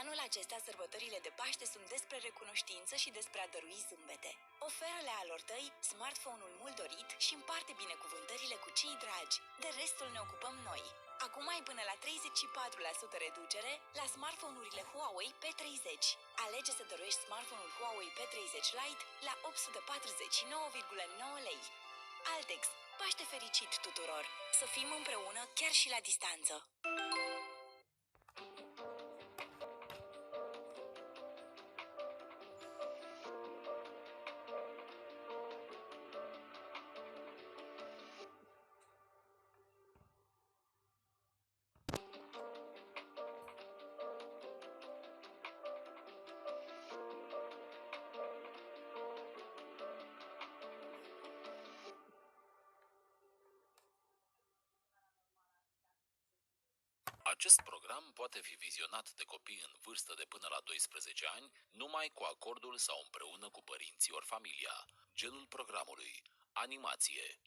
Anul acesta, sărbătorile de Paște sunt despre recunoștință și despre a dărui zâmbete. Oferă-le alor tăi smartphone-ul mult dorit și împarte binecuvântările cu cei dragi. De restul ne ocupăm noi. Acum ai până la 34% reducere la smartphone-urile Huawei P30. Alege să dăruiești smartphone-ul Huawei P30 Lite la 849,9 lei. Altex. Paște fericit tuturor! Să fim împreună chiar și la distanță! Acest program poate fi vizionat de copii în vârstă de până la 12 ani, numai cu acordul sau împreună cu părinții ori familia. Genul programului: animație,